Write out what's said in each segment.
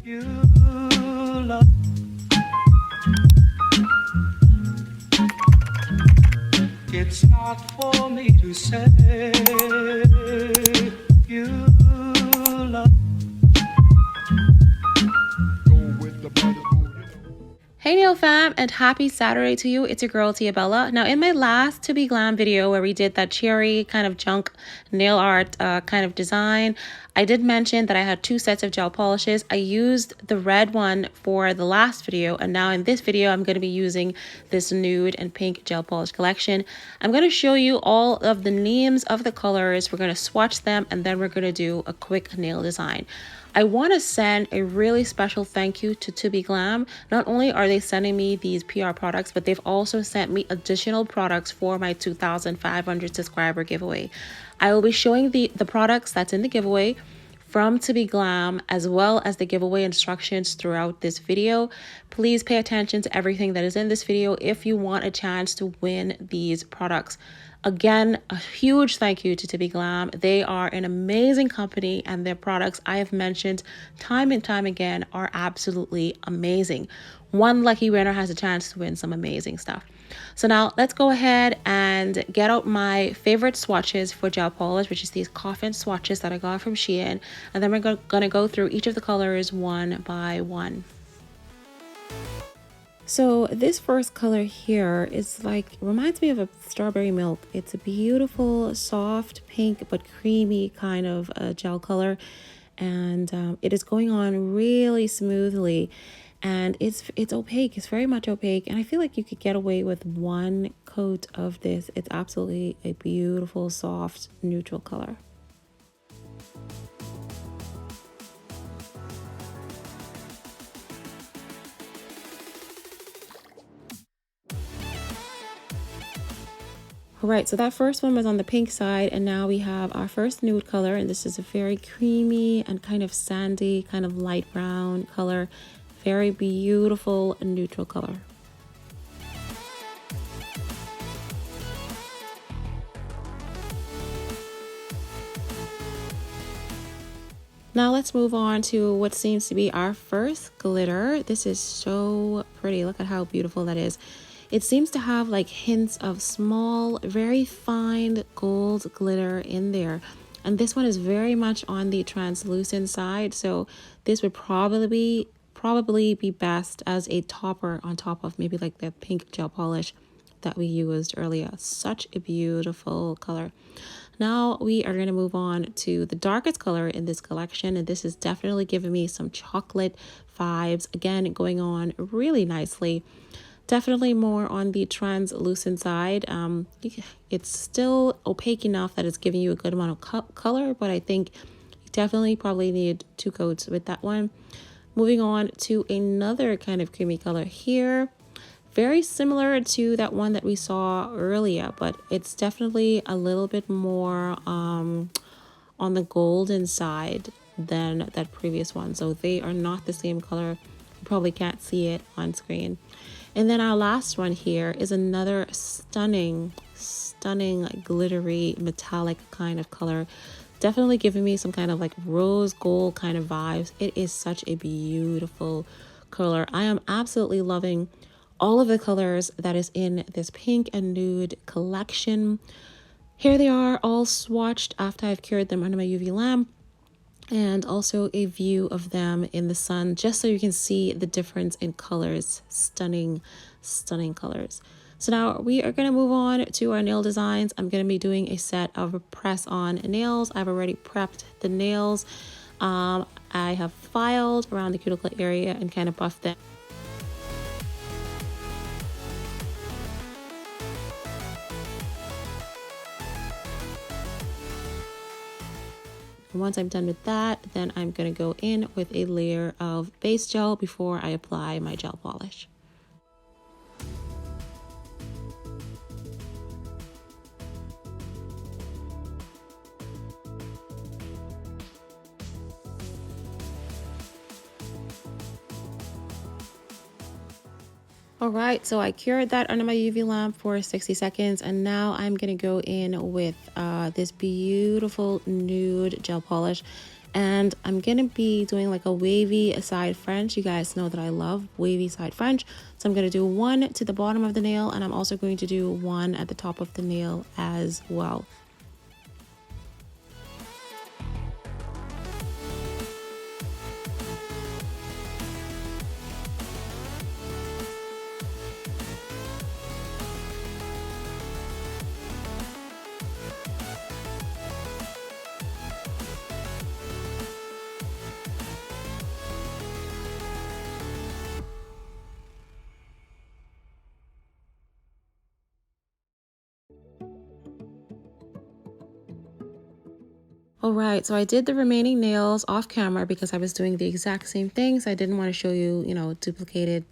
You love. It's not for me to say. You love. Hey nail fam, and happy Saturday to you. It's your girl Tia Bella. Now in my last ToBeGlam video where we did that cherry kind of junk nail art kind of design, I did mention that I had two sets of gel polishes. I used the red one for the last video, and now in this video I'm going to be using this nude and pink gel polish collection. I'm going to show you all of the names of the colors. We're going to swatch them, and then we're going to do a quick nail design. I want to send a really special thank you to ToBeGlam. Not only are they sending me these PR products, but they've also sent me additional products for my 2,500 subscriber giveaway. I will be showing the products that's in the giveaway from ToBeGlam, as well as the giveaway instructions throughout this video. Please pay attention to everything that is in this video if you want a chance to win these products. Again, a huge thank you to ToBeGlam. They are an amazing company, and their products, I have mentioned time and time again, are absolutely amazing. One lucky winner has a chance to win some amazing stuff. So now let's go ahead and get out my favorite swatches for gel polish, which is these coffin swatches that I got from SheIn. And then we're gonna go through each of the colors one by one. So this first color here is like, reminds me of a strawberry milk. It's a beautiful, soft pink, but creamy kind of gel color. And it is going on really smoothly. And it's opaque. It's very much opaque. And I feel like you could get away with one coat of this. It's absolutely a beautiful, soft, neutral color. All right, so that first one was on the pink side, and now we have our first nude color, and this is a very creamy and kind of sandy, kind of light brown color. Very beautiful neutral color. Now let's move on to what seems to be our first glitter. This is so pretty. Look at how beautiful that is. It seems to have like hints of small, very fine gold glitter in there. And this one is very much on the translucent side. So this would probably be best as a topper on top of maybe like the pink gel polish that we used earlier. Such a beautiful color. Now we are going to move on to the darkest color in this collection, and this is definitely giving me some chocolate vibes. Again, going on really nicely. Definitely more on the translucent side. It's still opaque enough that it's giving you a good amount of color, but I think you definitely probably need two coats with that one. Moving on to another kind of creamy color here. Very similar to that one that we saw earlier, but it's definitely a little bit more on the golden side than that previous one. So they are not the same color. You probably can't see it on screen. And then our last one here is another stunning, glittery, metallic kind of color. Definitely giving me some kind of like rose gold kind of vibes. It is such a beautiful color. I am absolutely loving all of the colors that is in this pink and nude collection. Here they are all swatched after I've cured them under my UV lamp, and also a view of them in the sun just so you can see the difference in colors. Stunning colors. So now we are going to move on to our nail designs. I'm going to be doing a set of press on nails. I've already prepped the nails. I have filed around the cuticle area and kind of buffed them. Once I'm done with that, then I'm going to go in with a layer of base gel before I apply my gel polish. All right, so I cured that under my UV lamp for 60 seconds, and now I'm gonna go in with this beautiful nude gel polish. And I'm gonna be doing like a wavy side French. You guys know that I love wavy side French. So I'm gonna do one to the bottom of the nail, and I'm also going to do one at the top of the nail as well. All right, so I did the remaining nails off camera because I was doing the exact same things. I didn't want to show you, duplicated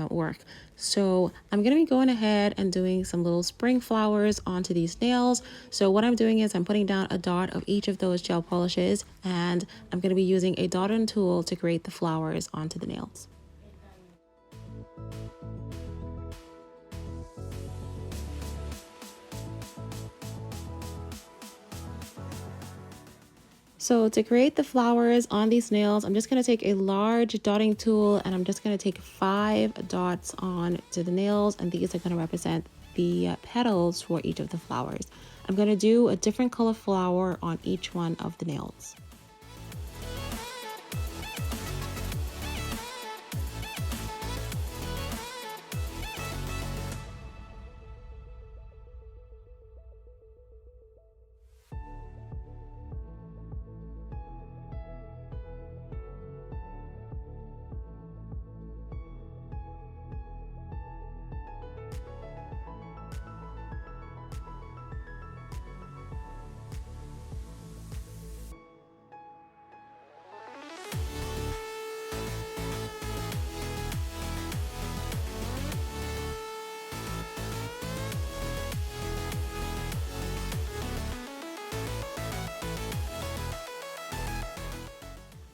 work. So I'm going to be going ahead and doing some little spring flowers onto these nails. So what I'm doing is I'm putting down a dot of each of those gel polishes, and I'm going to be using a dotting tool to create the flowers onto the nails. So to create the flowers on these nails, I'm just going to take a large dotting tool, and I'm just going to take 5 dots on to the nails, and these are going to represent the petals for each of the flowers. I'm going to do a different color flower on each one of the nails.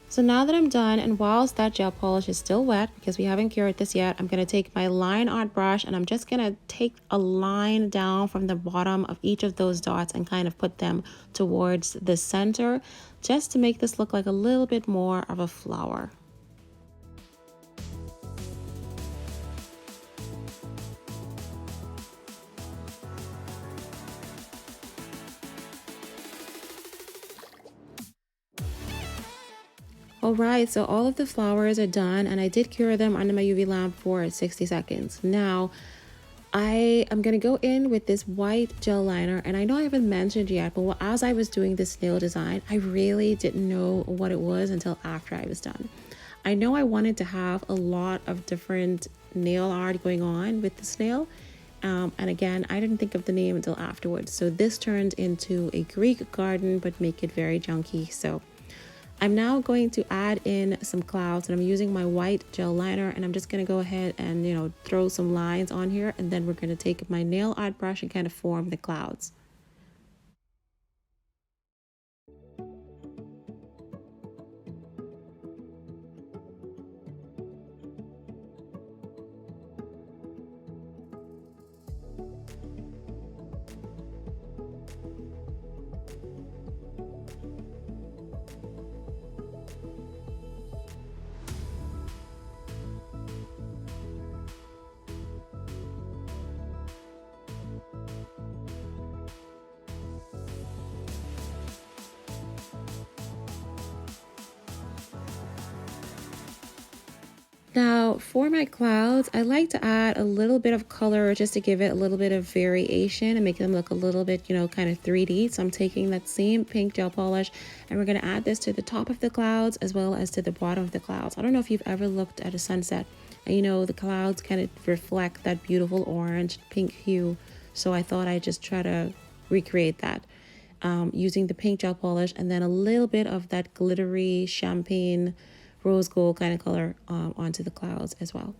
So now that I'm done, and whilst that gel polish is still wet because we haven't cured this yet, I'm going to take my line art brush, and I'm just going to take a line down from the bottom of each of those dots and kind of put them towards the center, just to make this look like a little bit more of a flower. Alright, so all of the flowers are done, and I did cure them under my UV lamp for 60 seconds. Now, I am going to go in with this white gel liner, and I know I haven't mentioned yet, but as I was doing this nail design, I really didn't know what it was until after I was done. I know I wanted to have a lot of different nail art going on with this nail, and again, I didn't think of the name until afterwards. So this turned into a Greek garden, but make it very junky. So I'm now going to add in some clouds, and I'm using my white gel liner, and I'm just going to go ahead and throw some lines on here, and then we're going to take my nail art brush and kind of form the clouds. Now for my clouds, I like to add a little bit of color just to give it a little bit of variation and make them look a little bit, kind of 3D. So I'm taking that same pink gel polish, and we're going to add this to the top of the clouds as well as to the bottom of the clouds. I don't know if you've ever looked at a sunset, and the clouds kind of reflect that beautiful orange pink hue. So I thought I'd just try to recreate that using the pink gel polish, and then a little bit of that glittery champagne rose gold kind of color onto the clouds as well.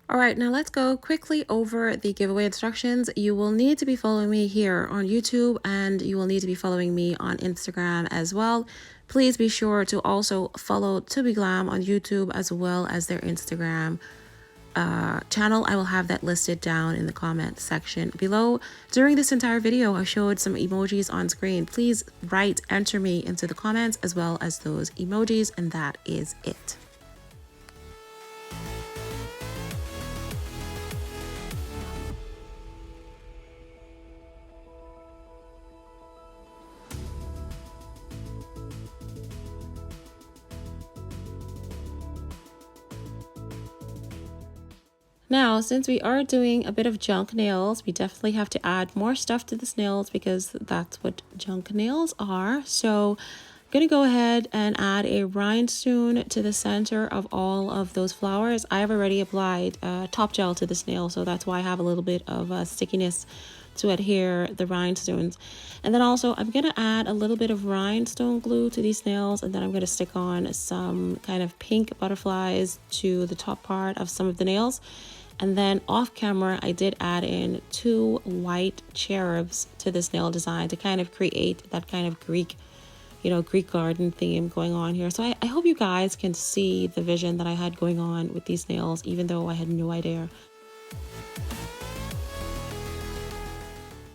All right, now let's go quickly over the giveaway instructions. You will need to be following me here on YouTube, and you will need to be following me on Instagram as well. Please be sure to also follow ToBeGlam on YouTube as well as their Instagram. channel, I will have that listed down in the comment section below. During this entire video, I showed some emojis on screen. Please enter me into the comments as well as those emojis, and that is it. Now, since we are doing a bit of junk nails, we definitely have to add more stuff to the nails because that's what junk nails are. So I'm going to go ahead and add a rhinestone to the center of all of those flowers. I have already applied top gel to this nail, so that's why I have a little bit of stickiness to adhere the rhinestones. And then also I'm going to add a little bit of rhinestone glue to these nails, and then I'm going to stick on some kind of pink butterflies to the top part of some of the nails. And then off camera, I did add in 2 white cherubs to this nail design to kind of create that kind of Greek garden theme going on here. So I hope you guys can see the vision that I had going on with these nails, even though I had no idea.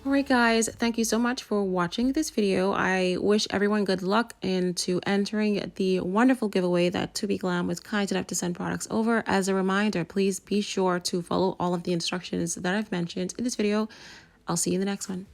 Alright guys, thank you so much for watching this video. I wish everyone good luck into entering the wonderful giveaway that ToBeGlam was kind enough to send products over. As a reminder, please be sure to follow all of the instructions that I've mentioned in this video. I'll see you in the next one.